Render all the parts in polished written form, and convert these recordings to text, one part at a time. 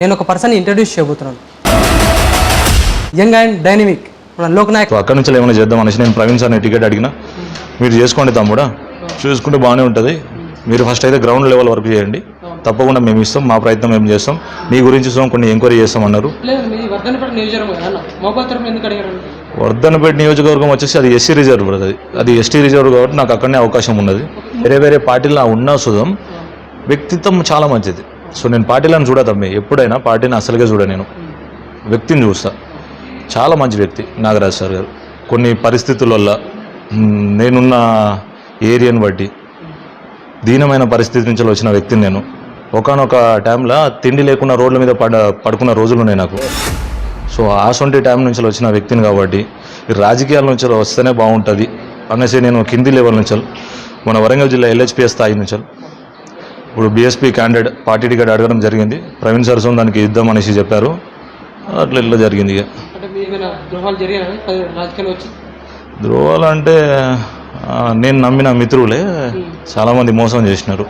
నేను ఒక person introduce చేయబోతున్నాను. యంగ్ అండ్ డైనమిక్ మన లోక్నాయక్. అక్కడి నుంచి ఏమైనా చేద్దాం అనేసి నేను ప్రవీణ్ సార్ని టికెట్ అడిగిన. మీరు చేసుకోండి తమ్ముడా, చూసుకుంటే బాగానే ఉంటుంది. మీరు ఫస్ట్ అయితే గ్రౌండ్ లెవెల్ వర్క్ చేయండి, తప్పకుండా మేము ఇస్తాం, మా ప్రయత్నం మేము చేస్తాం, నీ గురించి కొన్ని ఎంక్వైరీ చేస్తాం అన్నారు. వర్ధనపేట నియోజకవర్గం వచ్చేసి అది ఎస్సీ రిజర్వ్, అది ఎస్టీ రిజర్వ్ కాబట్టి నాకు అక్కడనే అవకాశం ఉన్నది. వేరే పార్టీలో ఉన్న సుధం వ్యక్తిత్వం చాలా మంచిది. సో నేను పార్టీలను చూడతమ్మే, ఎప్పుడైనా పార్టీని అసలుగా చూడ, నేను వ్యక్తిని చూస్తా. చాలా మంచి వ్యక్తి నాగరాజ్ సార్ గారు. కొన్ని పరిస్థితుల వల్ల నేనున్న ఏరియాని బట్టి దీనమైన పరిస్థితి నుంచి వచ్చిన వ్యక్తిని నేను. ఒకనొక టైంలో తిండి లేకుండా రోడ్ల మీద పడుకున్న రోజులు ఉన్నాయి నాకు. సో ఆసొంటి టైం నుంచి వచ్చిన వ్యక్తిని కాబట్టి ఈ రాజకీయాల నుంచి వస్తేనే బాగుంటుంది అనేసి నేను కింది లెవెల్ నుంచి, మన వరంగల్ జిల్లా ఎల్హెచ్పిఎస్ స్థాయి నుంచి ఇప్పుడు బీఎస్పీ క్యాండిడేట్ పార్టీ టికెట్ అడగడం జరిగింది. ప్రవీణ్ సార్ దానికి ఇద్దాం అనేసి చెప్పారు, అట్లా ఇట్లా జరిగింది. ఇక ద్రోహాలు అంటే నేను నమ్మిన మిత్రులే చాలామంది మోసం చేసినారు.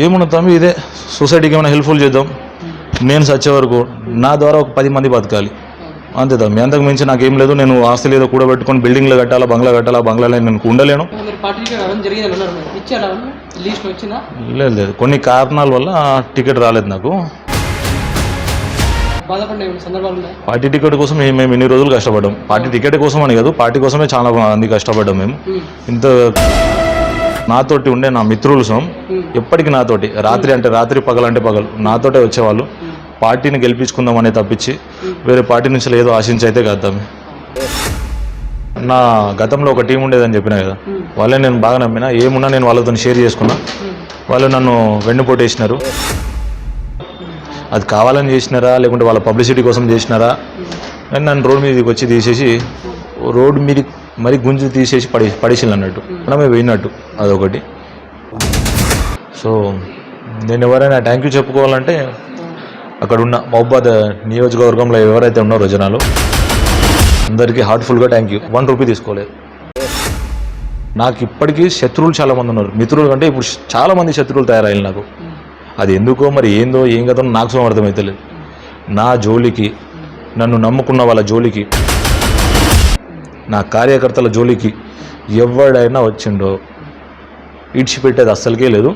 ఏమన్నా తమ్మి ఇదే సొసైటీకి ఏమైనా హెల్ప్ఫుల్ చేద్దాం, నేను సచ్చే వరకు నా ద్వారా ఒక 10 మంది బతకాలి అంతే తమ్మి. అంతకు మించి నాకేం లేదు. నేను ఆస్తి లేదో కూడబెట్టుకొని బిల్డింగ్లో కట్టాలా, బంగ్లా కట్టాలా, బంగ్లాలో నేను ఉండలేను. లేదు, కొన్ని కారణాల వల్ల టికెట్ రాలేదు నాకు. పార్టీ టికెట్ కోసం మేము ఇన్ని రోజులు కష్టపడ్డాం. పార్టీ టికెట్ కోసం అని కాదు, పార్టీ కోసమే చాలా మంది కష్టపడ్డాం మేము. ఇంత నాతోటి ఉండే నా మిత్రులు ఎప్పటికీ నాతోటి రాత్రి అంటే రాత్రి, పగలంటే పగలు నాతోటే వచ్చేవాళ్ళు. పార్టీని గెలిపించుకుందామనే తప్పించి వేరే పార్టీ నుంచి ఏదో ఆశించి అయితే కాదు. నా గతంలో ఒక టీం ఉండేదని చెప్పినా కదా, వాళ్ళే నేను బాగా నమ్మినా. ఏమున్నా నేను వాళ్ళతో షేర్ చేసుకున్నా. వాళ్ళు నన్ను వెన్నుపోటేసినారు. అది కావాలని చేసినారా లేకుంటే వాళ్ళ పబ్లిసిటీ కోసం చేసినారా అని నన్ను రోడ్డు మీదకి వచ్చి తీసేసి, రోడ్డు మీద మరి గుంజు తీసేసి పడేసింది అన్నట్టు, మనమే పోయినట్టు అదొకటి. సో నేను ఎవరైనా థ్యాంక్ యూ చెప్పుకోవాలంటే అక్కడ ఉన్న మహబూబాద్ నియోజకవర్గంలో ఎవరైతే ఉన్నారో జనాలు అందరికీ హార్ట్ఫుల్గా థ్యాంక్ యూ. 1 రూపీ తీసుకోలేదు. నాకు ఇప్పటికీ శత్రువులు చాలామంది ఉన్నారు. మిత్రులు కంటే ఇప్పుడు చాలామంది శత్రువులు తయారయ్యారు నాకు. అది ఎందుకో మరి ఏందో ఏం కదో నాకు అర్థమవుతలేదు. నా జోలికి, నన్ను నమ్ముకున్న వాళ్ళ జోలికి, నా కార్యకర్తల జోలికి ఎవడైనా వచ్చిండో ఇడిచిపెట్టేది అస్సలకే లేదు.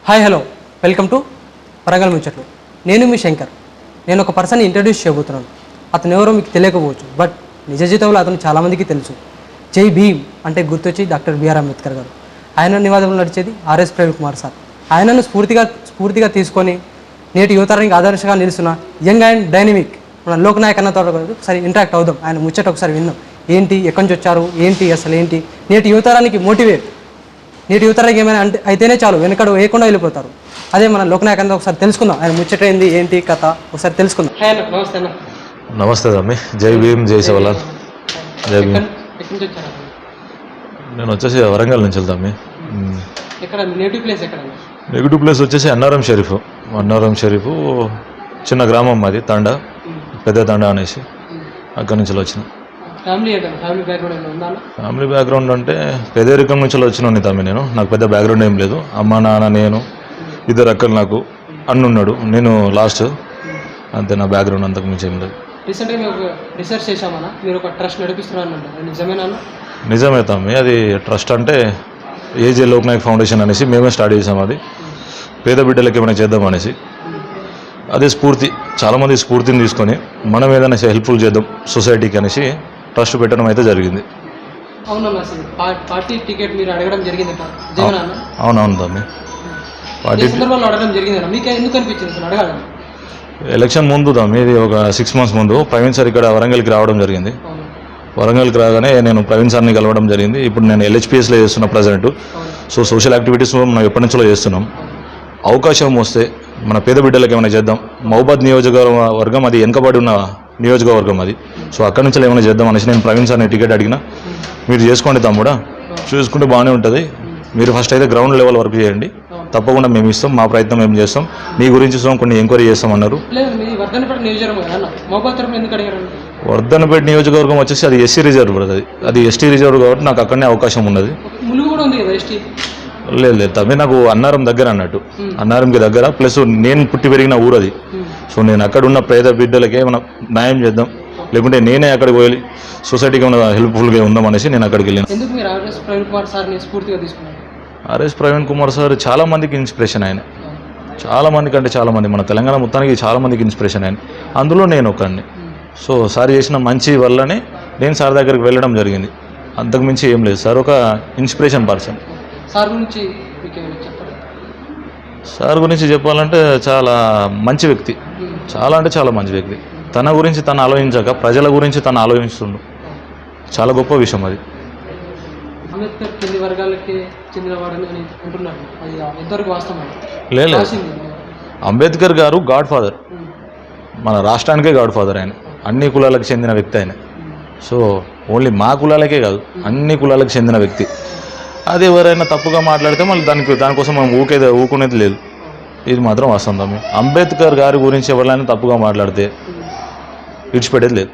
Hi, hello, welcome to Warangal ముచ్చట్లు. నేను మీ శంకర్. నేను ఒక పర్సన్ ఇంట్రడ్యూస్ చేయబోతున్నాను. అతను ఎవరో మీకు తెలియకపోవచ్చు, బట్ నిజ జీవితంలో అతను చాలామందికి తెలుసు. జై భీమ్ అంటే గుర్తొచ్చి డాక్టర్ బిఆర్ అంబేద్కర్ గారు. ఆయన నివాదంలో నడిచేది ఆర్ఎస్ ప్రవీణ్ కుమార్ సార్. ఆయనను స్ఫూర్తిగా తీసుకొని నేటి యువతరానికి ఆదర్శంగా నిలుస్తున్న యంగ్ అండ్ డైనమిక్ మన లోక్నాయక్ అన్నతో ఒకసారి ఇంటరాక్ట్ అవుదాం. ఆయన ముచ్చట ఒకసారి విందాం. ఏంటి, ఎక్కడి నుంచి వచ్చారు, ఏంటి అసలు ఏంటి, నేటి యువతరానికి మోటివేట్, నేటి యువతరానికి ఏమైనా అంటే అయితేనే చాలు, వెనకడు వేయకుండా వెళ్ళిపోతారు. అదే మన లోక్నాయక్ అంతా ఒకసారి తెలుసుకుందాం. ఆయన ముచ్చట ఏంది, ఏంటి కథ ఒకసారి తెలుసుకుందాం. నమస్తే అన్న. నమస్తే తమ్మి. జై భీమ్, జై శివలాల్. జై భీమ్. నేను వచ్చేసి వరంగల్ నుంచి వెళ్తామి. నెగిటివ్ ప్లేస్ వచ్చేసి అన్నారం షరీఫ్ చిన్న గ్రామం మాది, తండ, పెద్ద తండ అనేసి అక్కడి నుంచి వచ్చిన. ఫ్యామిలీ బ్యాక్గ్రౌండ్ అంటే పేదరికం నుంచి వచ్చిన తమ్మి. నాకు పెద్ద బ్యాక్గ్రౌండ్ ఏం లేదు. అమ్మ, నాన్న, నేను, 2 అక్కలు, నాకు అన్నున్నాడు, నేను లాస్ట్, అంతే. నా బ్యాక్గ్రౌండ్ అంతకు మించి ఏం లేదు. నిజమే తమ్మి. అది ట్రస్ట్ అంటే ఏజే లోక్నాయక్ ఫౌండేషన్ అనేసి మేమే స్టార్ట్ చేసాం. అది పేద బిడ్డలకి ఏమైనా చేద్దాం అనేసి. అదే స్ఫూర్తి, చాలామంది స్ఫూర్తిని తీసుకొని మనం ఏదైనా హెల్ప్ఫుల్ చేద్దాం సొసైటీకి అనేసి ట్రస్ట్ పెట్టడం అయితే జరిగింది. అవునవును తమ్మి. పార్టీ ఎలక్షన్ ముందు తమ్మి, ఇది ఒక 6 months ముందు ప్రవీణ్ సార్ ఇక్కడ వరంగల్కి రావడం జరిగింది. వరంగల్కి రాగానే నేను ప్రవీణ్ సార్ని కలవడం జరిగింది. ఇప్పుడు నేను ఎల్హెచ్పిఎస్లో చేస్తున్నా ప్రజెంట్. సో సోషల్ యాక్టివిటీస్ మనం ఎప్పటి నుంచో చేస్తున్నాం. అవకాశం వస్తే మన పేద బిడ్డలకు ఏమైనా చేద్దాం. మహబూబాద్ నియోజకవర్గం అది వెనుకబడి ఉన్న నియోజకవర్గం అది. సో అక్కడి నుంచి ఏమైనా చేద్దాం అనేసి నేను ప్రవీణ్ సార్ని టికెట్ అడిగిన. మీరు చేసుకోండి తమ్ముడా, చూసుకుంటే బాగానే ఉంటుంది, మీరు ఫస్ట్ అయితే గ్రౌండ్ లెవెల్ వర్క్ చేయండి, తప్పకుండా మేము ఇస్తాం, మా ప్రయత్నం మేము చేస్తాం, నీ గురించి కొన్ని ఎంక్వైరీ చేస్తాం అన్నారు. వర్ధనపేట నియోజకవర్గం వచ్చేసి అది ఎస్సీ రిజర్వ్, అది ఎస్టీ రిజర్వ్ కాబట్టి నాకు అక్కడనే అవకాశం ఉన్నది. లేదు తమ్మి, నాకు అన్నారం దగ్గర అన్నట్టు, అన్నారంకి దగ్గర, ప్లస్ నేను పుట్టి పెరిగిన ఊరు అది. సో నేను అక్కడ ఉన్న పేద బిడ్డలకే మనం న్యాయం చేద్దాం, లేకుంటే నేనే అక్కడికి పోయి సొసైటీకి ఏమైనా హెల్ప్ఫుల్గా ఉందాం అనేసి నేను అక్కడికి వెళ్ళాను. ఆర్ఎస్ ప్రవీణ్ కుమార్ సార్ చాలా మందికి ఇన్స్పిరేషన్ ఆయన, చాలా మందికి అంటే చాలా మంది, మన తెలంగాణ మొత్తానికి చాలా మందికి ఇన్స్పిరేషన్ ఆయన, అందులో నేను ఒకడిని. సో సార్ చేసిన మంచి వల్లనే నేను సార్ దగ్గరికి వెళ్ళడం జరిగింది, అంతకుమించి ఏం లేదు. సార్ ఒక ఇన్స్పిరేషన్ పర్సన్. సార్ గురించి చెప్పాలంటే చాలా మంచి వ్యక్తి, చాలా అంటే చాలా మంచి వ్యక్తి. తన గురించి తను ఆలోచించాక ప్రజల గురించి తను ఆలోచిస్తుండు, చాలా గొప్ప విషయం అది. లేదు, అంబేద్కర్ గారు గాడ్ ఫాదర్, మన రాష్ట్రానికే గాడ్ ఫాదర్ ఆయన, అన్ని కులాలకు చెందిన వ్యక్తి ఆయన. సో ఓన్లీ మా కులాలకే కాదు, అన్ని కులాలకు చెందిన వ్యక్తి. అది ఎవరైనా తప్పుగా మాట్లాడితే మళ్ళీ దానికోసం మనం ఊకునేది లేదు, ఇది మాత్రం వాస్తవం తమ్మి. అంబేద్కర్ గారి గురించి ఎవరైనా తప్పుగా మాట్లాడితే విడిచిపెట్టేది లేదు.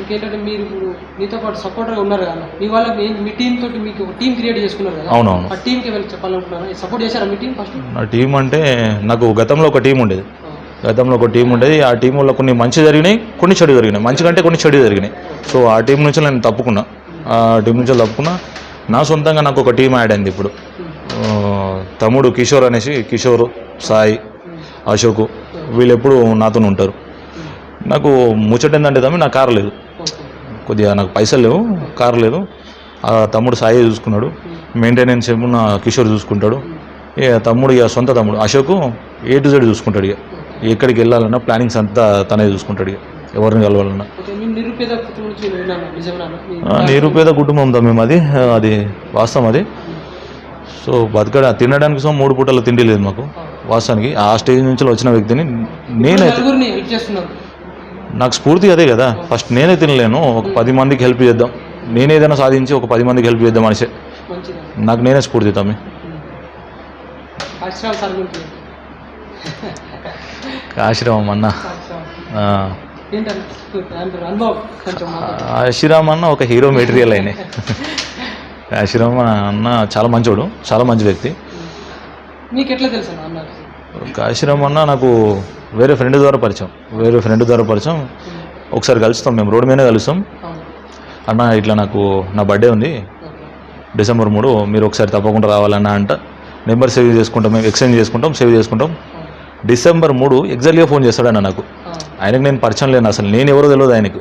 ఇంకేంటంటే మీరు మీతో పాటు సపోర్టర్గా ఉన్నారు కదా, మీ వాళ్ళకి మీ టీం తోటి మీకు టీం క్రియేట్ చేసుకున్నారు కదా. అవునవును. ఆ టీంకి ఏమైనా చెప్పాలనుకుంటున్నారా? సపోర్ట్ చేశారా మీ టీం? ఫస్ట్ నా టీం అంటే నాకు గతంలో ఒక టీం ఉండేది, ఆ టీం వల్ల కొన్ని మంచి జరిగినాయి, కొన్ని చెడు జరిగినాయి, మంచి కంటే కొన్ని చెడు జరిగినాయి. సో ఆ టీం నుంచి నేను తప్పుకున్నా, నా సొంతంగా నాకు ఒక టీం యాడ్ అయింది ఇప్పుడు. తమ్ముడు కిషోర్ అనేసి, కిషోర్, సాయి, అశోక్, వీళ్ళు ఎప్పుడు నాతో ఉంటారు. నాకు ముచ్చట ఏంటంటే తమ్మి, నాకు కారు లేదు, కొద్దిగా నాకు పైసలు లేవు, కారు లేదు. ఆ తమ్ముడు సాయి చూసుకున్నాడు, మెయింటెనెన్స్ ఏమో నా కిషోర్ చూసుకుంటాడు. ఇక తమ్ముడు, ఇక సొంత తమ్ముడు అశోక్ A to Z చూసుకుంటాడు. ఇక ఎక్కడికి వెళ్ళాలన్నా ప్లానింగ్స్ అంతా తనే చూసుకుంటాడు, ఇక ఎవరిని కలవాలన్నా. నిరుపేద కుటుంబం తమ్మి అది వాస్తవం అది. సో తినడానికి 3 పూటల తిండి లేదు మాకు వాస్తవానికి. ఆ స్టేజ్ నుంచి వచ్చిన వ్యక్తిని నేనైతే, నాకు స్ఫూర్తి అదే కదా. ఫస్ట్ నేనే తినలేను, ఒక 10 మందికి హెల్ప్ చేద్దాం, నేనేదైనా సాధించి ఒక 10 మందికి హెల్ప్ చేద్దాం అనేసి నాకు నేనే స్ఫూర్తి తమ్మి. కాశీరామ్ అన్న, కాశీరామ్ అన్న ఒక హీరో మెటీరియల్ అయినా. కాశీరామ్ అన్న చాలా మంచోడు, చాలా మంచి వ్యక్తి. మీకు ఎట్లా తెలుసు అన్న? కాశీరామ్ అన్న నాకు వేరే ఫ్రెండ్ ద్వారా పరిచయం. ఒకసారి కలుస్తాం, మేము రోడ్డు మీదనే కలుస్తాం. అన్న ఇట్లా నాకు నా బర్త్డే ఉంది December 3, మీరు ఒకసారి తప్పకుండా రావాలన్నా అంట. నెంబర్ సేవ్ చేసుకుంటాం, మేము ఎక్స్చేంజ్ చేసుకుంటాం, సేవ్ చేసుకుంటాం. December 3 ఎగ్జాక్ట్గా ఫోన్ చేస్తాడన్న నాకు. ఆయనకు నేను పరిచయం లేను అసలు, నేను ఎవరో తెలియదు ఆయనకు.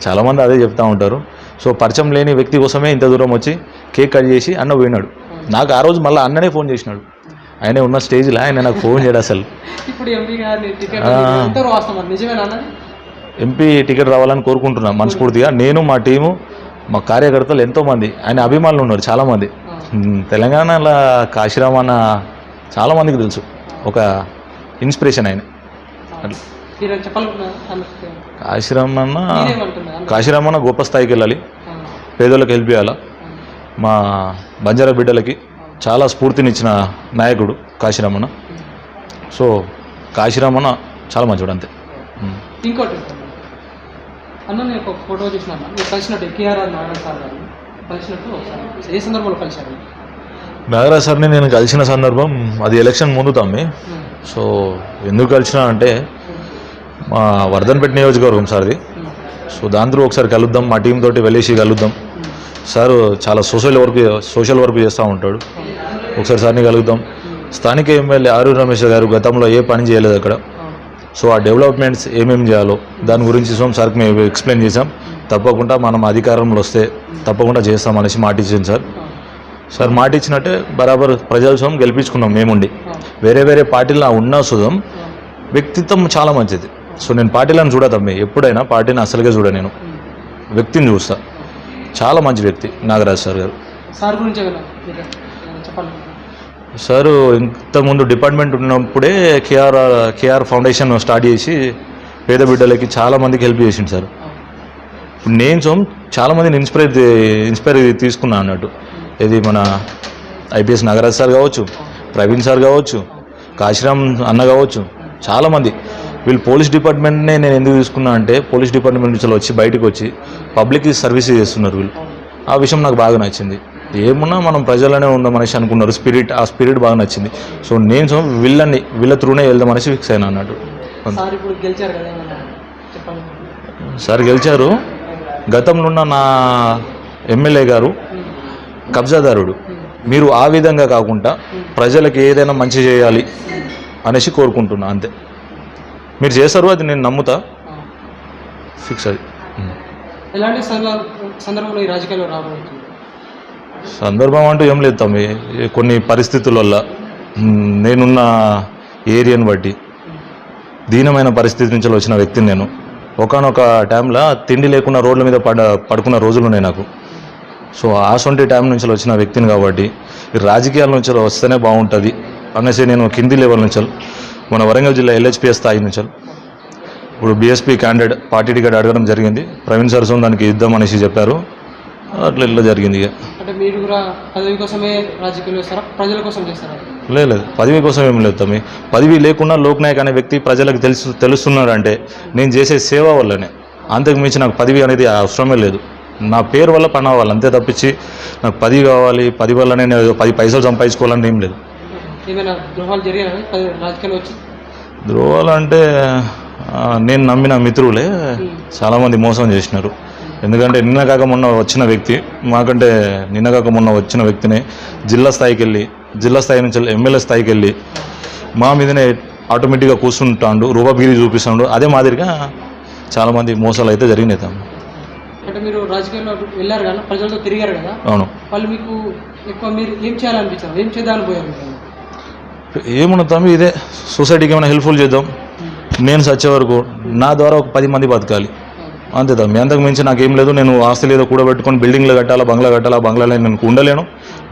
చాలామంది అదే చెప్తూ ఉంటారు. సో పరిచయం లేని వ్యక్తి కోసమే ఇంత దూరం వచ్చి కేక్ కట్ చేసి అన్న పోయినాడు. నాకు ఆ రోజు మళ్ళీ అన్ననే ఫోన్ చేసినాడు, ఆయన ఉన్న స్టేజ్లో ఆయన నాకు ఫోన్ చేయడు అసలు. ఎంపీ టికెట్ రావాలని కోరుకుంటున్నాను మనస్ఫూర్తిగా. నేను, మా టీము, మా కార్యకర్తలు ఎంతోమంది ఆయన అభిమానులు ఉన్నారు చాలామంది. తెలంగాణలో కాశీరామ్ అన్న చాలామందికి తెలుసు, ఒక ఇన్స్పిరేషన్ ఆయన. కాశీరామ్ అన్న గొప్ప స్థాయికి వెళ్ళాలి, పేదలకు హెల్ప్ చేయాలా. మా బంజారా బిడ్డలకి చాలా స్ఫూర్తినిచ్చిన నాయకుడు కాశీరామ్ అన్న. సో కాశీరామ్ అన్న చాలా మంచివాడు అంతే. ఇంకోటి అన్న, నేను ఒక ఫోటో చూసినాను, మీరు కలిసినట్టు కేఆర్ఆర్ నారాయణ సార్ గారు కలిసినట్టు ఏ సందర్భంలో కలిశారు? నాగరాజ్ సార్ని నేను కలిసిన సందర్భం అది ఎలక్షన్ ముందు తమ్మి. సో ఎందుకు కలిసినా అంటే మా వర్ధన్పేట నియోజకవర్గం సార్ది. సో దాంతో ఒకసారి కలుద్దాం, మా టీం తోటి వెళ్ళేసి కలుద్దాం. సార్ చాలా సోషల్ వర్క్ చేస్తూ ఉంటాడు, ఒకసారి సార్ని కలుద్దాం. స్థానిక ఎమ్మెల్యే ఆరు రమేష్ గారు గతంలో ఏ పని చేయలేదు అక్కడ. సో ఆ డెవలప్మెంట్స్ ఏమేమి చేయాలో దాని గురించి సార్కి మేము ఎక్స్ప్లెయిన్ చేసాం. తప్పకుండా మనం అధికారంలో వస్తే తప్పకుండా చేస్తామనేసి మాట ఇచ్చింది సార్. మాట ఇచ్చినట్టే బరాబర్ ప్రజల సొమ్ము గెలిపించుకున్నాం మేముండి. వేరే పార్టీలో ఉన్నా సుధం వ్యక్తిత్వం చాలా మంచిది. సో నేను పార్టీలను చూడతమ్మే, ఎప్పుడైనా పార్టీని అసలుగా చూడ, నేను వ్యక్తిని చూస్తా. చాలా మంచి వ్యక్తి నాగరాజ్ సార్ గారు. సార్ గురించి ఏమైనా మీరు చెప్పాలి. సార్ ఇంతకుముందు డిపార్ట్మెంట్ ఉన్నప్పుడే కేఆర్ ఫౌండేషన్ స్టార్ట్ చేసి పేద బిడ్డలకి చాలామందికి హెల్ప్ చేసిండు సార్. ఇప్పుడు నేను చాలామందిని ఇన్స్పైర్ తీసుకున్నా అన్నట్టు. ఇది మన ఐపీఎస్ నాగరాజ్ సార్ కావచ్చు, ప్రవీణ్ సార్ కావచ్చు, కాశీరామ్ అన్న కావచ్చు, చాలామంది. వీళ్ళు పోలీస్ డిపార్ట్మెంట్నే నేను ఎందుకు తీసుకున్నా అంటే పోలీస్ డిపార్ట్మెంట్ నుంచి వచ్చి బయటకు వచ్చి పబ్లిక్కి సర్వీస్ చేస్తున్నారు వీళ్ళు. ఆ విషయం నాకు బాగా నచ్చింది. ఏమున్నా మనం ప్రజలనే ఉందాం అనేసి అనుకున్నారు. ఆ స్పిరిట్ బాగా నచ్చింది. సో నేను వీళ్ళ త్రూనే వెళ్దాం అనేసి ఫిక్స్ అయినా అన్నట్టు. సార్ ఇప్పుడు గెలిచారు కదా, చెప్పండి. సార్ గెలిచారు. గతంలో ఉన్న నా ఎమ్మెల్యే గారు కబ్జాదారుడు. మీరు ఆ విధంగా కాకుండా ప్రజలకు ఏదైనా మంచి చేయాలి అనేసి కోరుకుంటున్నా, అంతే. మీరు చేస్తారు, అది నేను నమ్ముతా, ఫిక్స్ అది. ఎలాంటి సందర్భంలో ఈ రాజకీయాల్లో రాబోతుంది? సందర్భం అంటూ ఏం లేదు తమ్మి. కొన్ని పరిస్థితుల వల్ల నేనున్న ఏరియాని బట్టి దీనమైన పరిస్థితి నుంచి వచ్చిన వ్యక్తిని నేను. ఒకనొక టైంలో తిండి లేకుండా రోడ్ల మీద పడుకున్న రోజులు ఉన్నాయి నాకు. సో ఆసొంటి టైం నుంచి వచ్చిన వ్యక్తిని కాబట్టి ఈ రాజకీయాల నుంచి వస్తేనే బాగుంటుంది అనేసి నేను కింది లెవెల్ నుంచి మన వరంగల్ జిల్లా ఎల్హెచ్పిఎస్ స్థాయి నుంచి ఇప్పుడు బీఎస్పీ క్యాండిడేట్ పార్టీ టికెట్ అడగడం జరిగింది. ప్రవీణ్ సార్ దానికి ఇద్దాం అనేసి చెప్పారు. అట్లా ఇట్లా జరిగింది. ఇక అంటే మీరు కూడా పదవి కోసమే రాజకీయాలు చేస్తారా, ప్రజల కోసం చేస్తారా? లేదు, పదవి కోసం ఏం లేదు తమ్మి. పదవి లేకుండా లోక్నాయక్ అనే వ్యక్తి ప్రజలకు తెలుస్తున్నాడంటే నేను చేసే సేవ వల్లనే. అంతకు మించి నాకు పదవి అనేది అవసరమే లేదు. నా పేరు వల్ల పని అవ్వాలి అంతే తప్పించి నాకు పదవి కావాలి, పది వల్లనే నేను 10 పైసలు సంపాదించుకోవాలని ఏం లేదు. ఏమైనా ద్రోహాలు జరిగాయి రాజకీయాలు వచ్చి? ద్రోహాలు అంటే నేను నమ్మిన మిత్రులే చాలామంది మోసం చేసినారు. ఎందుకంటే నిన్న కాక మొన్న వచ్చిన వ్యక్తి, మాకంటే నిన్న కాక మొన్న వచ్చిన వ్యక్తిని జిల్లా స్థాయి నుంచి ఎమ్మెల్యే స్థాయికి వెళ్ళి మా మీదనే ఆటోమేటిక్గా కూర్చుంటాడు, రూపాగిరి చూపిస్తాడు. అదే మాదిరిగా చాలామంది మోసాలు అయితే జరిగినాయి తమ్మి. అంటే మీరు రాజకీయాల్లో వెళ్ళారు కదా, ప్రజలతో తిరిగారు కదా, అవును. వాళ్ళు మీకు ఎక్కువ మీరు ఏం చేయాలనిపించారు, ఏం చేద్దామని పోయారు? ఏమున్నా తమ్మి, ఇదే సొసైటీకి ఏమైనా హెల్ప్ఫుల్ చేద్దాం, నేను సచ్చే వరకు నా ద్వారా ఒక 10 మంది బతకాలి అంతే తమ్మి. అంతకు మించి నాకేం లేదు. నేను ఆస్తులు ఏదో కూడబెట్టుకొని బిల్డింగ్లు కట్టాలా, బంగ్లాలో నేను ఉండలేను.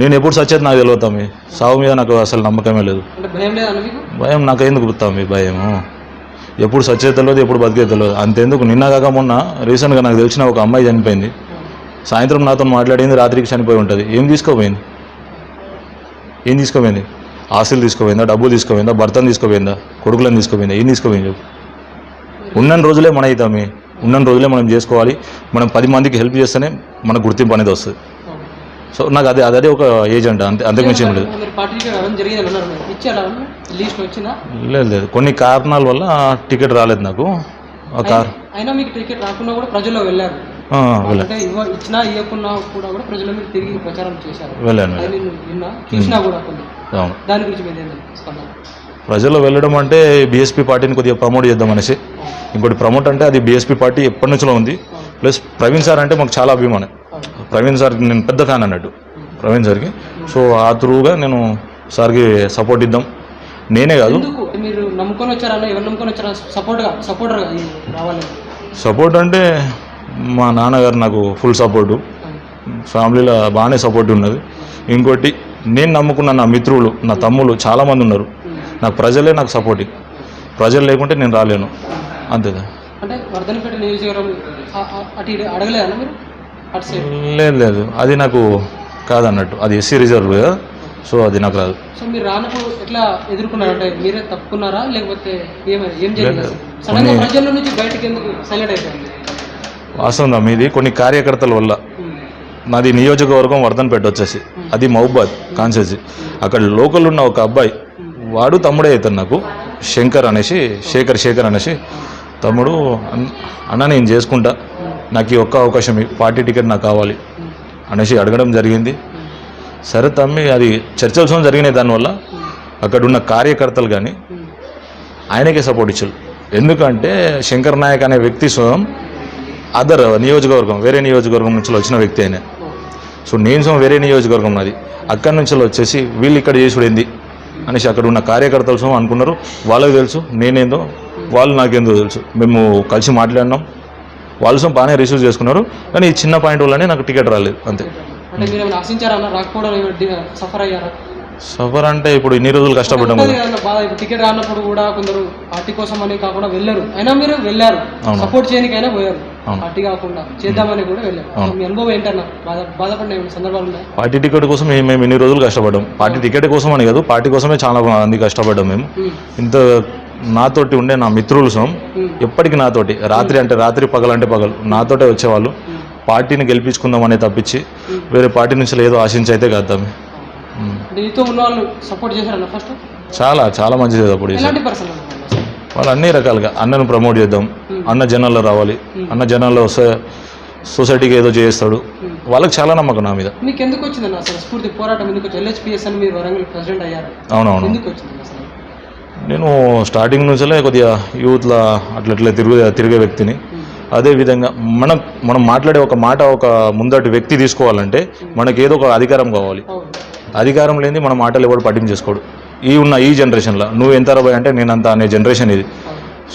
నేను ఎప్పుడు సచ్చేది నాకు తెలియదు తమ్మి. సాగు మీద నాకు అసలు నమ్మకమే లేదు. భయం నాకు ఎందుకు తమ్మి? భయము ఎప్పుడు సచ్చేది తెలియదు, ఎప్పుడు బతికేది తెలియదు. అంతెందుకు, నిన్న కాక మొన్న రీసెంట్గా నాకు తెలిసిన ఒక అమ్మాయి చనిపోయింది. సాయంత్రం నాతో మాట్లాడింది, రాత్రికి చనిపోయి ఉంటుంది. ఏం తీసుకోపోయింది? ఆస్తులు తీసుకోపోయిందా, డబ్బులు తీసుకోపోయిందా, భర్తను తీసుకోపోయిందా, కొడుకులను తీసుకోపోయిందా? ఏం తీసుకోపోయింది? ఉన్న రోజులే మన అవుతామి, ఉన్న రోజులే మనం చేసుకోవాలి. మనం 10 మందికి హెల్ప్ చేస్తేనే మనకు గుర్తింపు అనేది వస్తుంది. సో నాకు అదే ఒక ఏజెంట్, అంతకు మించి ఏం లేదు. లేదు, కొన్ని కారణాల వల్ల టికెట్ రాలేదు నాకు. అయినా మీకు టికెట్ రాకుండా కూడా ప్రజల్లో వెళ్ళారు. ఇచ్చినా ఇవ్వకున్నా కూడా ప్రజల మీద తిరిగి ప్రచారం చేశారు. వెళ్ళాను. చూసినా కూడా దాని గురించి ప్రజల్లో వెళ్ళడం అంటే బీఎస్పీ పార్టీని కొద్దిగా ప్రమోట్ చేద్దాం అనేసి. ఇంకోటి ప్రమోట్ అంటే అది బీఎస్పీ పార్టీ ఎప్పటి నుంచో ఉంది. ప్లస్ ప్రవీణ్ సార్ అంటే మాకు చాలా అభిమానం. ప్రవీణ్ సార్కి నేను పెద్ద ఫ్యాన్ అన్నట్టు, ప్రవీణ్ సార్కి. సో ఆ త్రూగా నేను సార్కి సపోర్ట్ ఇద్దాం. నేనే కాదు, మీరు నమ్ముకొని వచ్చారా, ఎవరు నమ్ముకొని వచ్చారా సపోర్టర్ రావాలి? సపోర్ట్ అంటే మా నాన్నగారు నాకు ఫుల్ సపోర్టు, ఫ్యామిలీలో బాగానే సపోర్ట్ ఉన్నది. ఇంకోటి నేను నమ్ముకున్న నా మిత్రులు, నా తమ్ముళ్ళు చాలామంది ఉన్నారు. నాకు ప్రజలే నాకు సపోర్టింగ్. ప్రజలు లేకుంటే నేను రాలేను, అంతేదా. అంటే వర్ధనపేట నియోజకవర్గం అడగలేదా మీరు? లేదు, అది నాకు కాదన్నట్టు. అది ఎస్సీ రిజర్వ్ కదా, సో అది నాకు రాదు. సో మీరు రానప్పుడు ఎట్లా ఎదుర్కొన్నారంటే మీరే తప్పుకున్నారా, లేకపోతే ఏం జరిగింది? సడన్గా ప్రజల నుంచి బయటకు ఎందుకు సైలెంట్ అయిపోయింది? వాస్తవం మీది కొన్ని కార్యకర్తల వల్ల. నాది నియోజకవర్గం వర్ధనపేట వచ్చేసి, అది మహబూబాద్ కాన్స్టిట్యూన్సీ. అక్కడ లోకల్ ఉన్న ఒక అబ్బాయి, వాడు తమ్ముడే అవుతాడు నాకు, శేఖర్ అనేసి తమ్ముడు, అన్న నేను చేసుకుంటా, నాకు ఈ ఒక్క అవకాశం, పార్టీ టికెట్ నాకు కావాలి అనేసి అడగడం జరిగింది. సరే తమ్మి, అది చర్చలు జరిగినాయి. దానివల్ల అక్కడున్న కార్యకర్తలు కానీ ఆయనకే సపోర్ట్ ఇచ్చారు. ఎందుకంటే శంకర్ నాయక్ అనే వ్యక్తి అదర్ నియోజకవర్గం, వేరే నియోజకవర్గం నుంచి వచ్చిన వ్యక్తి అయినా. సో నేను వేరే నియోజకవర్గం నాది, అక్కడి నుంచి వచ్చేసి వీళ్ళు ఇక్కడ చేసుడేంది అనేసి అక్కడ ఉన్న కార్యకర్తలు అనుకున్నారు. వాళ్ళకి తెలుసు నేనేందో, వాళ్ళు నాకేందో తెలుసు. మేము కలిసి మాట్లాడినాం, వాళ్ళు బాగానే రిసీవ్ చేసుకున్నారు. కానీ ఈ చిన్న పాయింట్ వల్లనే నాకు టికెట్ రాలేదు, అంతే. అంటే మీరు ఏమైనా ఆశించారా అన్న రాకపోవడం ఏమైనా సఫర్ అయ్యారా? సఫర్ అంటే ఇప్పుడు ఇన్ని రోజులు కష్టపడ్డాము ఉంటుంది కదన్న బాధ. ఇప్పుడు టికెట్ రానప్పుడు కూడా కొందరు పార్టీ కోసం అని కాకుండా వెళ్ళరు, అయినా మీరు వెళ్ళారు, సపోర్ట్ చేయడానికైనా పోయారు, పార్టీ కాకుండా చేద్దామని కూడా వెళ్ళారు. మీ అనుభవం ఏంటన్నా? బాధపడిన ఏమైనా సందర్భాలు ఉన్నాయి? పార్టీ టికెట్ కోసం మేము ఇన్ని రోజులు కష్టపడ్డాం. పార్టీ టికెట్ కోసం అని కాదు, పార్టీ కోసమే చాలా మంది కష్టపడ్డాం మేము. ఇంత నాతోటి ఉండే నా మిత్రులు ఎప్పటికీ నాతోటి రాత్రి అంటే రాత్రి పగలంటే పగలు నాతోటే వచ్చేవాళ్ళు. పార్టీని గెలిపించుకుందామని తప్పించి వేరే పార్టీ నుంచి ఏదో ఆశించి అయితే కాదు. నీతో ఉన్న వాళ్ళు సపోర్ట్ చేశారన్న ఫస్ట్? చాలా చాలా మంచిది సపోర్ట్ చేశారు. ఎలాంటి పర్సన్ వాళ్ళు అన్ని రకాలుగా అన్నను ప్రమోట్ చేద్దాం, అన్న జనాల్లో రావాలి, అన్న జనాల్లో వస్తే సొసైటీకి ఏదో చేస్తాడు, వాళ్ళకి చాలా నమ్మకం నా మీద. మీకు ఎందుకు వచ్చిందన్న అసలు స్ఫూర్తి పోరాటం? ఎందుకు వచ్చి LHPS అని మీరు వరంగల్ ప్రెసిడెంట్ అయ్యారు? అవునవును. ఎందుకు వచ్చింది అసలు? నేను స్టార్టింగ్ నుంచే కొద్దిగా యూత్లో అట్లా తిరిగే వ్యక్తిని. అదేవిధంగా మనం మాట్లాడే ఒక మాట ఒక ముందటి వ్యక్తి తీసుకోవాలంటే మనకి ఏదో ఒక అధికారం కావాలి. అధికారం లేని మన మాటలు ఎవరు పట్టించేసుకోడు. ఈ జనరేషన్లో నువ్వు ఎంత అరవై అంటే నేనంత అనే జనరేషన్ ఇది.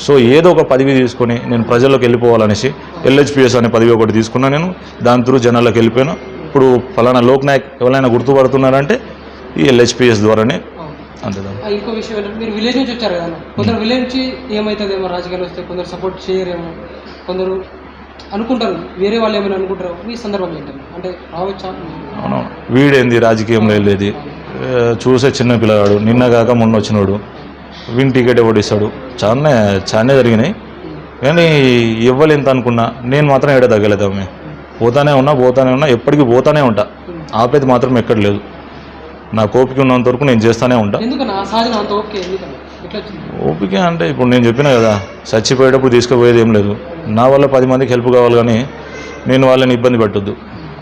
సో ఏదో ఒక పదవి తీసుకొని నేను ప్రజల్లోకి వెళ్ళిపోవాలనేసి LHPS అనే పదవి ఒకటి తీసుకున్నా. నేను దాని త్రూ జనాల్లోకి వెళ్ళిపోయినా. ఇప్పుడు ఫలానా లోక్ నాయక్ ఎవరైనా గుర్తుపడుతున్నారంటే ఈ LHPS ద్వారానే. అంతే. ఇంకో విషయం ఏంటంటే మీరు విలేజ్ నుంచి వచ్చారు కదా, కొందరు విలేజ్ నుంచి ఏమవుతుందేమో రాజకీయాలు వస్తే కొందరు సపోర్ట్ చేయరేమో, కొందరు అనుకుంటారు, వేరే వాళ్ళు ఏమైనా అనుకుంటారు. మీ సందర్భం ఏంటంటే అంటే రావచ్చా? అవును, వీడేంది రాజకీయంలో వెళ్ళేది, చూసే చిన్న పిల్లగాడు, నిన్నగాక మొన్న వచ్చినాడు, వీని టికెట్ ఎవడిస్తాడు, చాలా జరిగినాయి. కానీ ఇవ్వాలి ఎంత అనుకున్నా నేను మాత్రం ఏడ తగ్గలేదామే. పోతానే ఉన్నా ఎప్పటికీ పోతానే ఉంటా. ఆపేది మాత్రం ఎక్కడ లేదు. నా ఓపిక ఉన్నంత వరకు నేను చేస్తానే ఉంటా. ఓపిక అంటే ఇప్పుడు నేను చెప్పినా కదా, చచ్చిపోయేటప్పుడు తీసుకుపోయేది ఏం లేదు. నా వల్ల 10 మందికి హెల్ప్ కావాలి, కానీ నేను వాళ్ళని ఇబ్బంది పెట్టొద్దు.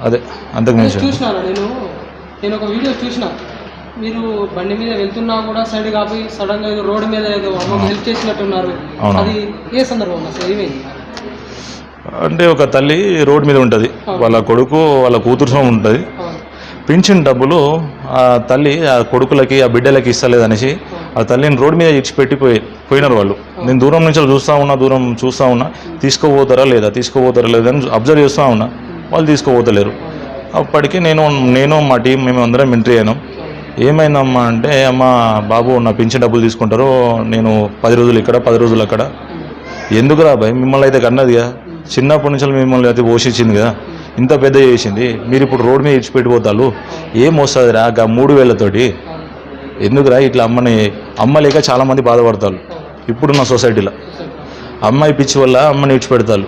అదే అంతకు మించి. నేను ఒక వీడియో చూసిన, మీరు బండి మీద వెళ్తున్నా కూడా సైడ్ కాపి సడన్ గా రోడ్డు మీద ఏదో అమ్మకు హెల్ప్ చేసినట్టున్నారు. అది ఏ సందర్భం అసలు ఏమైంది? అంటే ఒక తల్లి రోడ్డు మీద ఉంటుంది, వాళ్ళ కొడుకు వాళ్ళ కూతురు ఉంటుంది. పింఛన్ డబ్బులు ఆ తల్లి ఆ కొడుకులకి ఆ బిడ్డలకి ఇస్తలేదనేసి ఆ తల్లిని రోడ్డు మీద పోయినారు వాళ్ళు. నేను దూరం నుంచి చూస్తూ ఉన్నా తీసుకోపోతారా లేదా అని అబ్జర్వ్ చేస్తూ ఉన్నా. వాళ్ళు తీసుకోపోతలేరు. అప్పటికి నేను మా టీం మేము అందరం ఎంట్రీ అయినాం. ఏమైందమ్మా అంటే, అమ్మ బాబు నా పింఛన్ డబ్బులు తీసుకుంటారు, నేను 10 రోజులు ఇక్కడ 10 రోజులు అక్కడ. ఎందుకురా భయ్, మిమ్మల్ని అయితే కన్నదిగా, చిన్నప్పటి నుంచి మిమ్మల్ని అయితే పోషించింది కదా, ఇంత పెద్ద చేసింది, మీరు ఇప్పుడు రోడ్డు మీద ఇచ్చిపెట్టిపోతారు, ఏం వస్తుందిరా గా 3000తోటి, ఎందుకురా ఇట్లా అమ్మ లేక చాలామంది బాధపడతారు ఇప్పుడున్న సొసైటీలో. అమ్మాయి పిచ్చి వల్ల అమ్మని ఇచ్చిపెడతారు.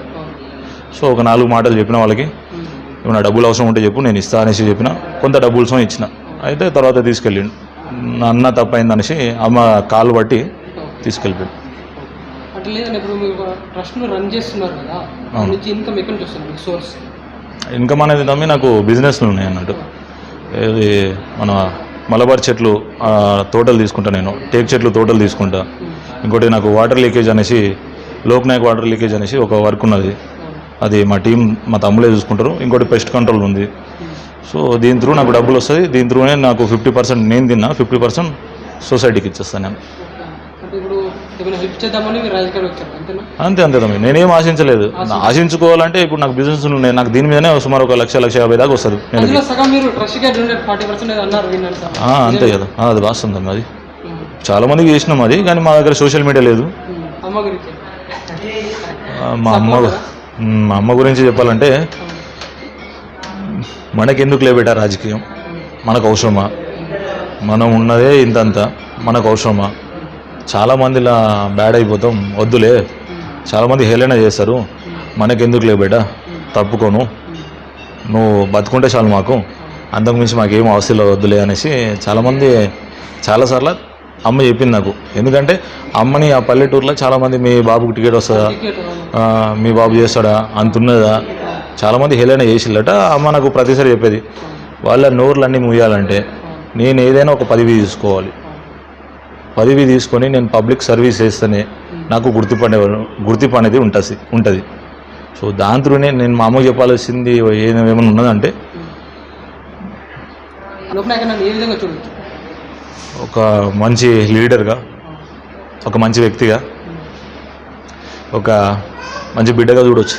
సో ఒక 4 మాటలు చెప్పిన వాళ్ళకి, ఏమైనా డబ్బులు అవసరం ఉంటే చెప్పు నేను ఇస్తా అనేసి చెప్పిన. కొంత డబ్బులు ఇచ్చిన. అయితే తర్వాత తీసుకెళ్ళిండు. అన్న తప్పైంది అనేసి అమ్మ కాలు బట్టి తీసుకెళ్ళిపోయాడు. అట్లా లేదండి, ఇప్పుడు మీరు ట్రస్ట్ను రన్ చేస్తున్నారు కదా, నుంచి ఇన్కమ్ ఎక్కడి నుంచి వస్తుంది సోర్స్? ఇన్కమ్ అనేది నమ్మి నాకు బిజినెస్లు ఉన్నాయి అన్నట్టు. ఇది మన మలబార్ చెట్లు తోటలు తీసుకుంటా, నేను టేక్ చెట్లు తోటలు తీసుకుంటా. ఇంకోటి నాకు వాటర్ లీకేజ్ అనేసి, లోక్ నాయక్ వాటర్ లీకేజ్ అనేసి ఒక వర్క్ ఉన్నది. అది మా టీం మా తమ్ములే చూసుకుంటారు. ఇంకోటి పెస్ట్ కంట్రోల్ ఉంది. సో దీని త్రూ నాకు డబ్బులు వస్తుంది. దీని త్రూనే నాకు 50% నేను తిన్నా, 50% సొసైటీకి ఇచ్చేస్తాను నేను. అంతే తమ్మి, నేనేం ఆశించలేదు. ఆశించుకోవాలంటే ఇప్పుడు నాకు బిజినెస్ ఉన్నాయి, నాకు దీని మీదనే సుమారు 1,50,000 దాకా వస్తుంది. అంతే కదా, అది వాస్తుంది. అది చాలా మందికి చేసినాం అది, కానీ మా దగ్గర సోషల్ మీడియా లేదు. మా అమ్మ గురించి చెప్పాలంటే, మనకెందుకు లేబెటా రాజకీయం, మనకు అవసరమా, మనం ఉన్నదే ఇంతంతా, మనకు అవసరమా, చాలామందిలా బ్యాడ్ అయిపోతాం, వద్దులే, చాలామంది హేళన చేస్తారు, మనకెందుకు లేబేటా, తప్పుకోను, నువ్వు బతుకుంటే చాలు, మాకు అంతకుమించి మాకేం అవసరం వద్దులే అనేసి చాలామంది చాలాసార్లు అమ్మ చెప్పింది నాకు. ఎందుకంటే అమ్మని ఆ పల్లెటూరులో చాలామంది మీ బాబుకి టికెట్ వస్తుందా, మీ బాబు చేస్తాడా, అంతున్నదా, చాలామంది హేళన చేసిల్లట. అమ్మ నాకు ప్రతిసారి చెప్పేది, వాళ్ళ నోర్లన్నీ ముయ్యాలంటే నేను ఏదైనా ఒక పదవి తీసుకొని నేను పబ్లిక్ సర్వీస్ చేస్తేనే నాకు గుర్తింపు అనేది ఉంటుంది. సో దాని త్రూనే నేను మా అమ్మకి చెప్పాల్సింది ఏమైనా ఉన్నదంటే, ఒక మంచి లీడర్గా, ఒక మంచి వ్యక్తిగా, ఒక మంచి బిడ్డగా చూడవచ్చు.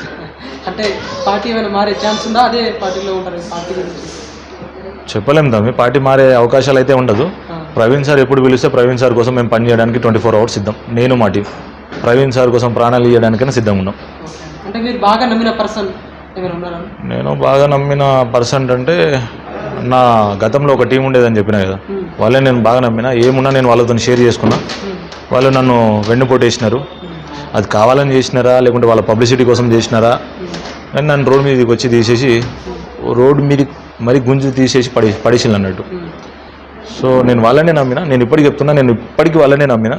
అంటే పార్టీ ఏమైనా మారే ఛాన్స్ ఉందా? అదే పార్టీలో ఉంటారు పార్టీ గురించి? చెప్పలేము తమ్మి, పార్టీ మారే అవకాశాలు అయితే ఉండదు. ప్రవీణ్ సార్ ఎప్పుడు పిలిస్తే ప్రవీణ్ సార్ కోసం మేము పని చేయడానికి 24 hours సిద్ధం. నేను మా టీం ప్రవీణ్ సార్ కోసం ప్రాణాలు ఇవ్వడానికైనా సిద్ధంగా ఉన్నాం. అంటే మీరు బాగా నమ్మిన పర్సన్ ఎవరు ఉన్నారా? నేను బాగా నమ్మిన పర్సన్ అంటే నా గతంలో ఒక టీం ఉండేదని చెప్పినా కదా, వాళ్ళే నేను బాగా నమ్మిన. ఏమున్నా నేను వాళ్ళతో షేర్ చేసుకున్నా. వాళ్ళు నన్ను వెన్నుపోటేసినారు. అది కావాలని చేసినారా లేకుంటే వాళ్ళ పబ్లిసిటీ కోసం చేసినారా కానీ నన్ను రోడ్ మీదకి వచ్చి తీసేసి రోడ్డు మీద మరి గుంజు తీసేసి పడేసింది అన్నట్టు. సో నేను వాళ్ళనే నమ్మిన. నేను ఇప్పటికి చెప్తున్నా, నేను ఇప్పటికీ వాళ్ళనే నమ్మిన.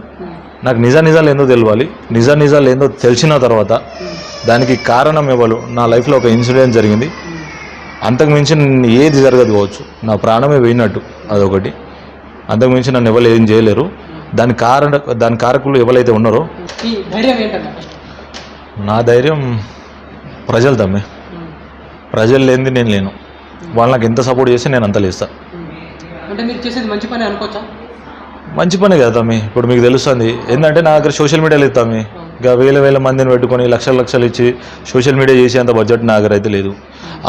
నాకు నిజాలు ఏందో తెలియాలి. నిజాలు ఏందో తెలిసిన తర్వాత దానికి కారణం ఎవరు, నా లైఫ్లో ఒక ఇన్సిడెంట్ జరిగింది, అంతకుమించి ఏది జరగదు కావచ్చు, నా ప్రాణమే పోయినట్టు అదొకటి. అంతకుమించి నన్ను ఎవరు ఏం చేయలేరు. దాని కారకులు ఎవరైతే ఉన్నారో. నా ధైర్యం ప్రజలు తమ్మే. ప్రజలు లేనిది నేను లేను. వాళ్ళు నాకు ఎంత సపోర్ట్ చేస్తే నేను అంత లేస్తా. అంటే మీరు చేసేది మంచి పని అనుకోవచ్చా? మంచి పని కదా తమ్మి. ఇప్పుడు మీకు తెలుస్తుంది ఏంటంటే నా దగ్గర సోషల్ మీడియాలో ఇస్తామి. ఇంకా వేల మందిని పెట్టుకొని లక్షలు ఇచ్చి సోషల్ మీడియా చేసే అంత బడ్జెట్ నా దగ్గర అయితే లేదు.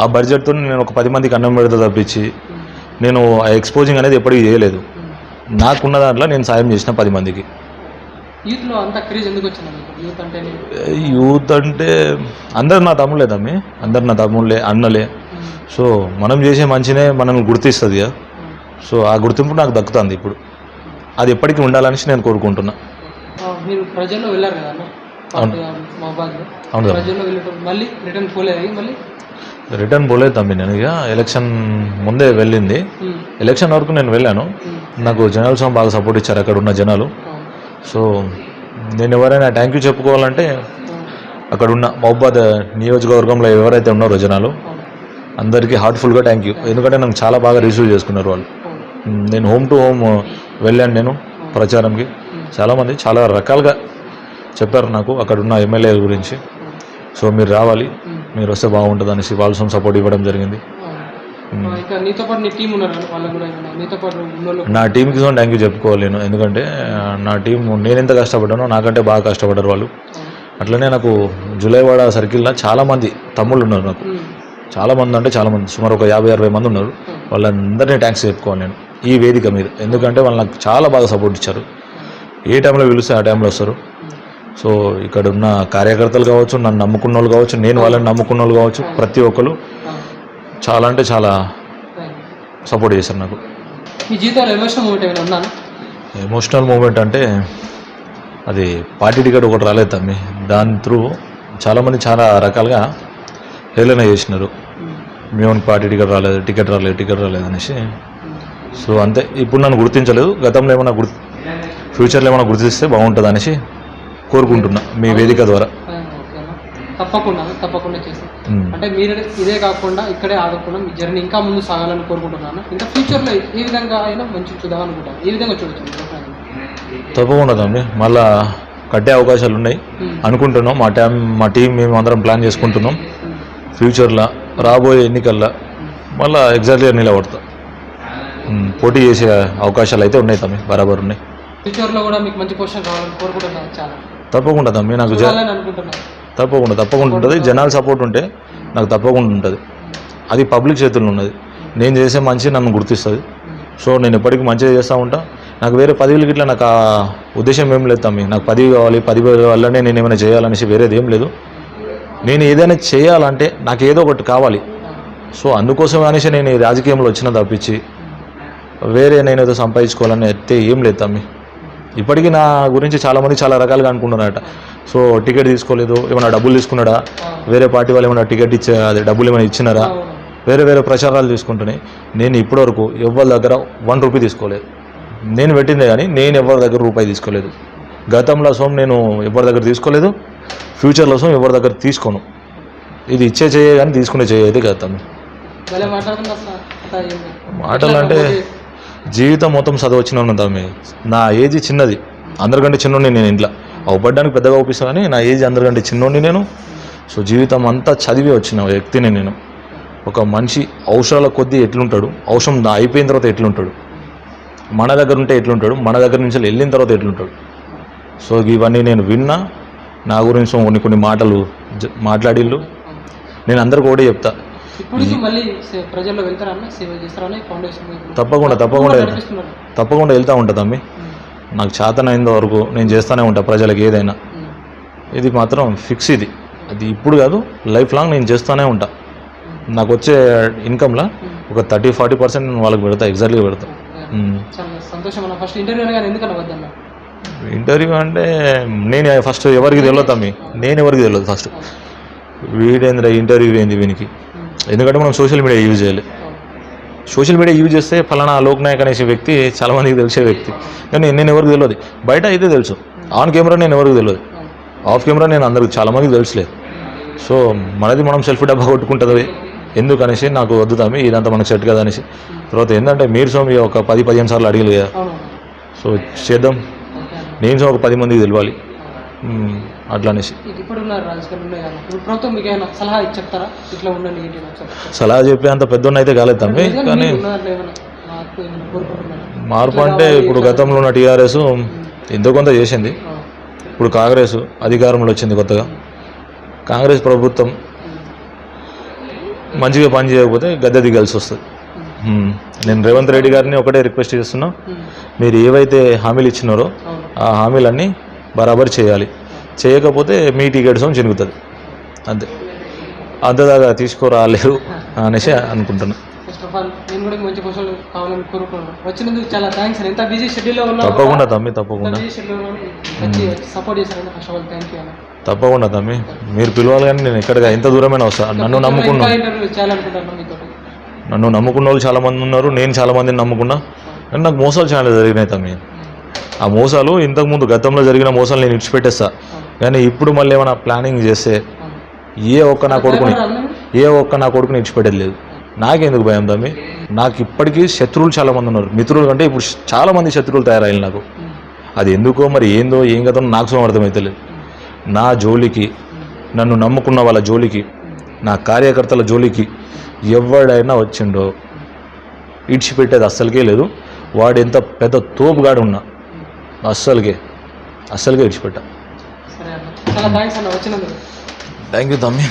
ఆ బడ్జెట్తో నేను ఒక 10 మందికి అన్నం పెడతా తప్పించి నేను ఆ ఎక్స్పోజింగ్ అనేది ఎప్పటికీ చేయలేదు. నాకున్న దాంట్లో నేను సాయం చేసిన 10 మందికి. యూత్లో అంత క్రేజ్ ఎందుకు వచ్చింది? యూత్ అంటే అందరు నా తమ్ముళ్ళే తమ్మి, అందరు నా తమ్ముళ్ళే, అన్నలే. సో మనం చేసే మంచినే మనల్ని గుర్తిస్తుంది కదా. సో ఆ గుర్తింపు నాకు దక్కుతుంది ఇప్పుడు. అది ఎప్పటికీ ఉండాలని నేను కోరుకుంటున్నా. మీరు ప్రజల్లో వెళ్ళారు కదా మహబాద్లో? అవును. ప్రజల్లో వెళ్ళటం మళ్ళీ రిటర్న్ పోలేదు? రిటర్న్ పోలేదు తమ్మి. నేను ఇక ఎలక్షన్ ముందే వెళ్ళింది. ఎలక్షన్ వరకు నేను వెళ్ళాను. నాకు జనాలు బాగా సపోర్ట్ ఇచ్చారు అక్కడ ఉన్న జనాలు. సో నేను ఎవరైనా థ్యాంక్ యూ చెప్పుకోవాలంటే అక్కడ ఉన్న మహబాద్ నియోజకవర్గంలో ఎవరైతే ఉన్నారో జనాలు అందరికీ హార్ట్ఫుల్గా థ్యాంక్ యూ. ఎందుకంటే నాకు చాలా బాగా రిసీవ్ చేసుకున్నారు వాళ్ళు. నేను హోమ్ టు హోమ్ వెళ్ళాను నేను ప్రచారంకి. చాలామంది చాలా రకాలుగా చెప్పారు నాకు అక్కడ ఉన్న ఎమ్మెల్యే గురించి. సో మీరు రావాలి, మీరు వస్తే బాగుంటుంది అనేసి వాళ్ళు సపోర్ట్ ఇవ్వడం జరిగింది. నా టీంకి థ్యాంక్ యూ చెప్పుకోవాలి నేను. ఎందుకంటే నా టీం నేను ఎంత కష్టపడ్డానో నాకంటే బాగా కష్టపడ్డారు వాళ్ళు. అట్లనే నాకు జులైవాడ సర్కిల్లో చాలామంది తమ్ముళ్ళు ఉన్నారు. నాకు చాలామంది అంటే చాలామంది, సుమారు ఒక 50-60 మంది ఉన్నారు. వాళ్ళందరినీ థ్యాంక్స్ చెప్పుకోవాలి నేను ఈ వేదిక మీద. ఎందుకంటే వాళ్ళు నాకు చాలా బాగా సపోర్ట్ ఇచ్చారు. ఏ టైంలో పిలిస్తే ఆ టైంలో వస్తారు. సో ఇక్కడ ఉన్న కార్యకర్తలు కావచ్చు, నన్ను నమ్ముకున్న వాళ్ళు కావచ్చు, నేను వాళ్ళని నమ్ముకున్న వాళ్ళు కావచ్చు, ప్రతి ఒక్కరు చాలా అంటే చాలా సపోర్ట్ చేశారు నాకు. మీ జీవితంలో ఎమోషనల్ మూమెంట్ ఏమైనా ఉందా? ఎమోషనల్ మూమెంట్ అంటే అది పార్టీ టికెట్ ఒకటి రాలేదు తమ్మి. దాని త్రూ చాలామంది చాలా రకాలుగా హేళన చేసినారు. మేము పార్టీ టికెట్ రాలేదు అనేసి. సో అంతే. ఇప్పుడు నన్ను గుర్తించలేదు. గతంలో ఏమైనా ఫ్యూచర్లో ఏమైనా గుర్తిస్తే బాగుంటుంది అనేసి కోరుకుంటున్నా మీ వేదిక ద్వారా. తప్పకుండా చేస్తాను. అంటే మీరు ఇదే కాకుండా ఇక్కడే ఆగకుండా మీ జర్నీ ఇంకా ముందు సాగాలని కోరుకుంటున్నాను. ఇంకా ఫ్యూచర్లో ఏ విధంగా అయినా మంచి చూద్దాం అనుకుంటాను. ఏ విధంగా చూడొచ్చు? తప్పకుండా తమ్మి. మళ్ళా కట్టే అవకాశాలు ఉన్నాయి అనుకుంటున్నాం. మా టీం మేము అందరం ప్లాన్ చేసుకుంటున్నాం. ఫ్యూచర్లో రాబోయే ఎన్నికల్లో మళ్ళీ ఎగ్జాక్ట్గా నిలబడతాం. పోటీ చేసే అవకాశాలు అయితే ఉన్నాయి తమ్మి, బరాబర్ ఉన్నాయి. ఫ్యూచర్లో కూడా మీకు మంచి పొజిషన్ కావాలని కోరుకుంటున్నాను. చాలా తప్పకుండా తమ్మి. నాకు తప్పకుండా ఉంటుంది. జనాల సపోర్ట్ ఉంటే నాకు తప్పకుండా ఉంటుంది. అది పబ్లిక్ చేతుల్లో ఉన్నది. నేను చేసే మంచి నన్ను గుర్తిస్తుంది. సో నేను ఎప్పటికీ మంచిగా చేస్తూ ఉంటా. నాకు వేరే పదవులకి ఇట్లా నాకు ఆ ఉద్దేశం ఏం లేదు తమ్మి. నాకు పదవి కావాలి, పదవి వల్లనే నేను ఏమైనా చేయాలనేసి వేరేది ఏం లేదు. నేను ఏదైనా చేయాలంటే నాకు ఏదో ఒకటి కావాలి. సో అందుకోసం అనేసి నేను ఈ రాజకీయంలో వచ్చిన తప్పించి వేరే నేను ఏదో సంపాదించుకోవాలని అయితే ఏం లేదు తమ్మి. ఇప్పటికీ నా గురించి చాలామంది చాలా రకాలుగా అనుకుంటున్నారట. సో టికెట్ తీసుకోలేదు, ఏమైనా డబ్బులు తీసుకున్నాడా, వేరే పార్టీ వాళ్ళు ఏమైనా టికెట్ అదే డబ్బులు ఏమైనా ఇచ్చినారా, వేరే ప్రచారాలు తీసుకుంటున్నాయి. నేను ఇప్పటివరకు ఎవరి దగ్గర 1 రూపీ తీసుకోలేదు. నేను పెట్టిందే కానీ నేను ఎవరి దగ్గర రూపాయి తీసుకోలేదు. గతంలో నేను ఎవరి దగ్గర తీసుకోలేదు. ఫ్యూచర్లో ఎవరి దగ్గర తీసుకోను. ఇది ఇచ్చే చేయ కానీ తీసుకునే చేయ అయితే కదా తమ్మి. మాటలు అంటే జీవితం మొత్తం చదువు వచ్చిన తమ్మి. నా ఏజ్ చిన్నది, అందరికంటే చిన్నోండి నేను. ఇంట్లో అవ్వడానికి పెద్దగా అవుపిస్తాను కానీ నా ఏజ్ అందరికంటే చిన్నోండి నేను. సో జీవితం అంతా చదివి వచ్చిన వ్యక్తిని నేను. ఒక మనిషి అవసరాల కొద్దీ ఎట్లుంటాడు, అవసరం అయిపోయిన తర్వాత ఎట్లుంటాడు, మన దగ్గర ఉంటే ఎట్లుంటాడు, మన దగ్గర నుంచి వెళ్ళిన తర్వాత ఎట్లుంటాడు. సో ఇవన్నీ నేను విన్నా. నా గురించి కొన్ని మాటలు మాట్లాడిళ్ళు. నేను అందరికీ ఒకటే చెప్తా, ఇప్పుడు నుంచి మళ్ళీ ప్రజల్లో వెళ్తారన్న సేవ చేస్తారని ఫౌండేషన్ తప్పకుండా వెళ్తూ ఉంటా తమ్మి. నాకు చేతనైనంత వరకు నేను చేస్తూనే ఉంటా ప్రజలకు ఏదైనా. ఇది మాత్రం ఫిక్స్, ఇది అది ఇప్పుడు కాదు, లైఫ్ లాంగ్ నేను చేస్తూనే ఉంటా. నాకు వచ్చే ఇన్కమ్లో ఒక 30-40% నేను వాళ్ళకి పెడతా, ఎగ్జాక్ట్గా పెడతా. చాలా సంతోషం అన్న. ఫస్ట్ ఇంటర్వ్యూ అనగానే ఎందుకన్నా వద్దన్న? ఇంటర్వ్యూ అంటే నేను ఫస్ట్ ఎవరికి తెలియదు తమ్మి, నేను ఎవరికి తెలియదు ఫస్ట్. వీడేంద్ర ఇంటర్వ్యూ ఏంది వీనికి, ఎందుకంటే మనం సోషల్ మీడియా యూజ్ చేయాలి. సోషల్ మీడియా యూజ్ చేస్తే ఫలానా లోక్నాయక్ అనేసి వ్యక్తి చాలామందికి తెలిసే వ్యక్తి, కానీ నేను ఎవరికి తెలియదు. బయట అయితే తెలుసు, ఆన్ కెమెరా నేను ఎవరికి తెలియదు, ఆఫ్ కెమెరా నేను అందరికి చాలామందికి తెలుసులేదు. సో మనది మనం సెల్ఫ్ డబ్బా కొట్టుకుంటుంది ఎందుకనేసి నాకు వద్దు తమ్మి, ఇదంతా మనకు సెట్ కదా అనేసి. తర్వాత ఏంటంటే మీరు స్వామి ఒక 10-15 సార్లు అడిగలు కదా, సో చేద్దాం. నేను ఒక 10 మందికి తెలియాలి అట్లా అనేసి. సలహా చెప్పే అంత పెద్దోన్న అయితే కాలేదు తమ్మి, కానీ మార్పు అంటే ఇప్పుడు గతంలో ఉన్న టీఆర్ఎస్ ఎంతో కొంత చేసింది. ఇప్పుడు కాంగ్రెస్ అధికారంలో వచ్చింది కొత్తగా. కాంగ్రెస్ ప్రభుత్వం మంచిగా పని చేయకపోతే గద్దె దిగాల్సి వస్తుంది. నేను రేవంత్ రెడ్డి గారిని ఒకటే రిక్వెస్ట్ చేస్తున్నా, మీరు ఏవైతే హామీలు ఇచ్చినారో ఆ హామీలన్నీ బరాబర్ చేయాలి. చేయకపోతే మీ టికెట్స్ చినుగుతుంది అంతే. అంతదాకా తీసుకురాలేరు అనేసి అనుకుంటున్నాను. తప్పకుండా తమ్మి, తప్పకుండా తప్పకుండా తమ్మి, మీరు పిలవాలి. కానీ నేను ఎక్కడికి ఎంత దూరమైనా వస్తా. నన్ను నమ్ముకున్న వాళ్ళు చాలామంది ఉన్నారు, నేను చాలామందిని నమ్ముకున్నా, కానీ నాకు మోసాలు చాలా జరిగినాయి తమ్మి. ఆ మోసాలు ఇంతకుముందు గతంలో జరిగిన మోసాలు నేను ఇడిచిపెట్టేస్తా, కానీ ఇప్పుడు మళ్ళీ ఏమైనా ప్లానింగ్ చేస్తే ఏ ఒక్క నా కొడుకుని ఇడిచిపెట్టేది లేదు. నాకెందుకు భయం తమ్మి, నాకు ఇప్పటికీ శత్రువులు చాలామంది ఉన్నారు. మిత్రులు కంటే ఇప్పుడు చాలామంది శత్రువులు తయారయ్యారు నాకు. అది ఎందుకో మరి ఏందో ఏం కదో నాకు సొంతం అర్థమవుతలేదు. నా జోలికి, నన్ను నమ్ముకున్న వాళ్ళ జోలికి, నా కార్యకర్తల జోలికి ఎవడైనా వచ్చిండో ఇడిచిపెట్టేది అస్సలకే లేదు. వాడు ఎంత పెద్ద తోపుగాడు ఉన్నా అస్సలకే ఇడిచిపెట్టా. థ్యాంక్ యూ తమ్మి.